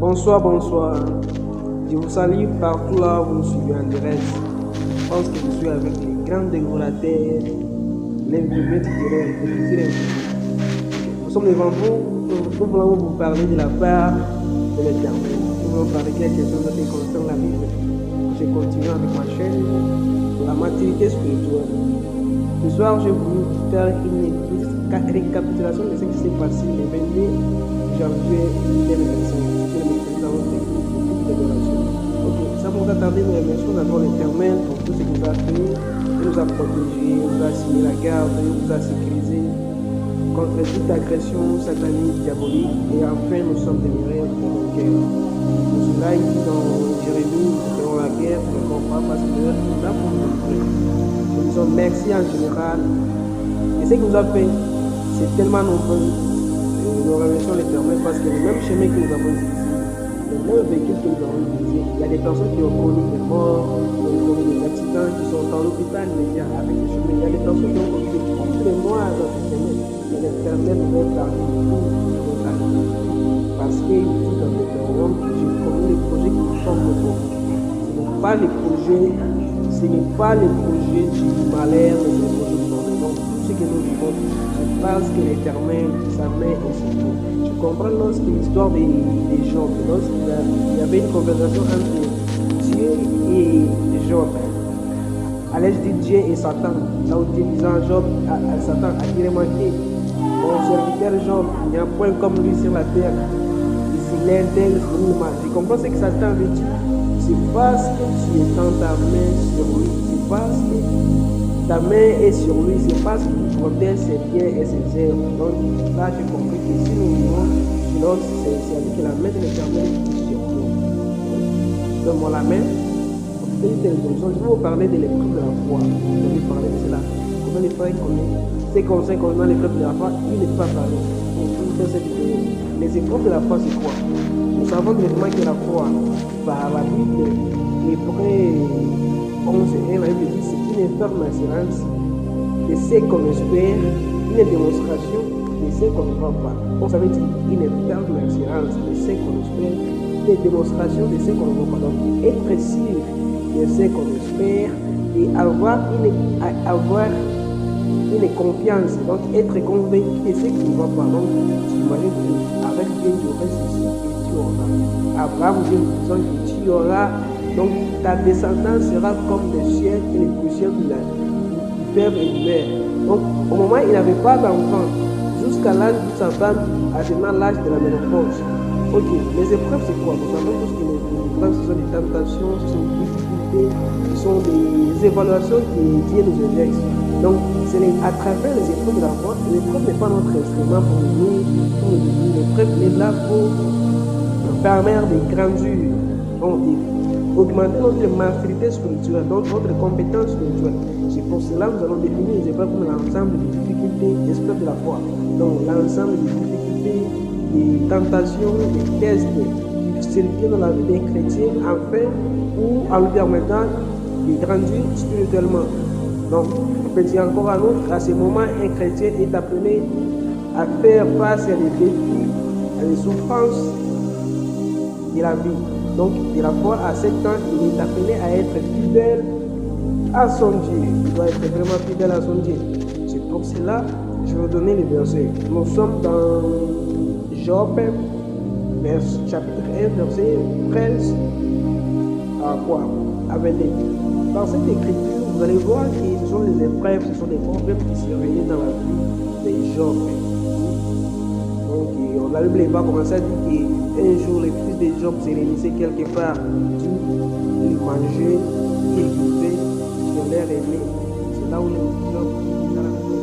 Bonsoir, bonsoir. Je vous salue partout là où vous nous suivez en direct. Je pense que je suis avec les grands décorateurs, les vieux titulaires. Nous sommes devant vous, nous voulons vous parler de la part de l'Éternel. Nous voulons parler quelque chose qui concerne la Bible. Je continue avec ma chaîne, la maturité spirituelle. Ce soir, je voulu faire une récapitulation de ce qui s'est passé le 22 janvier 2025. Ça vous attarder, nous remercions d'abord l'Éternel pour tout ce qu'il nous a fait. Il nous a protégés, il nous a signé la garde, il nous a sécurisé contre toute agression satanique, diabolique. Et enfin, nous sommes demeurés pour nos guerres. Pour cela, il dit dans Jérémie, nous ferons la guerre, nous ne comprends pas parce que l'heure est là pour nous frères. Nous disons merci en général. Et ce qu'il nous a fait, c'est tellement nombreux. Et nous remercions l'Éternel parce que le même chemin que nous avons utilisé, le même véhicule que nous avons utilisé, il y a des personnes qui ont connu des morts, qui ont connu des accidents, qui sont dans l'hôpital immédiat avec les chemins. Il y a des personnes qui ont connu tous les mois dans ce chemin. Et l'Éternel nous fait parler de tout notre avis. Parce qu'il dit dans Deutéronome que j'ai connu les projets qui forment le monde. Ce n'est pas les projets, du malheur, mais c'est les projets du monde. Donc, tout ce que nous vivons, c'est parce que l'Éternel, sa main est sur nous. Je comprends lorsque l'histoire des gens, lorsqu'il y avait une conversation entre Dieu et Job. Alors je dis Dieu et Satan. Là où Dieu disait à Job, à Satan, à qui remarqué, mon serviteur Job, il n'y a point comme lui sur la terre. Ici, l'intègre, le mal. Je comprends ce que Satan veut dire. C'est parce que tu étends ta main sur lui. C'est parce que ta main est sur lui. C'est parce qu'il protège ses biens et ses œuvres. Donc là, j'ai compris que si nous vivons, sinon c'est à dire que la main de l'Éternel est sur nous. Donne-moi la main. Je vais vous parler de l'épreuve de la foi. Je vais parler de cela. Comment les frères connaissent ces conseils concernant l'épreuve de la foi, il n'est pas parlé. Les épreuves de la foi, c'est quoi? Nous savons directement que la foi, par la Bible, Hébreux 11 et 1, la Bible dit c'est une ferme assurance de ce qu'on espère, une démonstration de ce qu'on ne voit pas. On savait dire une ferme assurance de ce qu'on espère, une démonstration de ce qu'on ne voit pas. Donc, être sûr de ce qu'on espère et avoir une confiance, donc être convaincu de ce qui ne va pas. Donc, tu imagines qu'avec Dieu, tu aurais ceci et tu auras. Abraham dit que tu auras, donc ta descendance sera comme les cieux et les poussières du fer et du mer. Donc, au moment où il n'avait pas d'enfant, jusqu'à l'âge de sa femme, atteignant l'âge de la ménopause. Ok, les épreuves, c'est quoi? Nous savons tous que les épreuves, ce sont des tentations, ce sont des difficultés, ce sont des évaluations que Dieu nous exerce. Donc, c'est à travers les épreuves de la foi, l'épreuve n'est pas notre instrument pour nous, l'épreuve est là pour nous permettre de grandir, donc d'augmenter notre maturité spirituelle, donc notre compétence spirituelle. C'est pour cela que nous allons définir les épreuves comme l'ensemble des difficultés, des épreuves de la foi. Donc, l'ensemble des difficultés, des tentations, des tests qui circulent dans la vie des chrétiens, afin ou en lui permettant de grandir spirituellement. Donc, on peut dire encore à l'autre, à ce moment, un chrétien est appelé à faire face à des défis, à des souffrances de la vie. Donc, de la foi à 7 ans, il est appelé à être fidèle à son Dieu. Il doit être vraiment fidèle à son Dieu. C'est pour cela que je vais vous donner les versets. Nous sommes dans Job, chapitre 1, verset 13 à quoi? À 22. Dans cette écriture, vous allez voir que ce sont les épreuves, ce sont des problèmes qui survenaient dans la vie des Job. Donc, la Bible va commencer à dire qu'un jour, les fils de Job se réunissaient quelque part. Ils mangeaient, ils buvaient sur l'air aimé. C'est là où les Job étaient à la maison.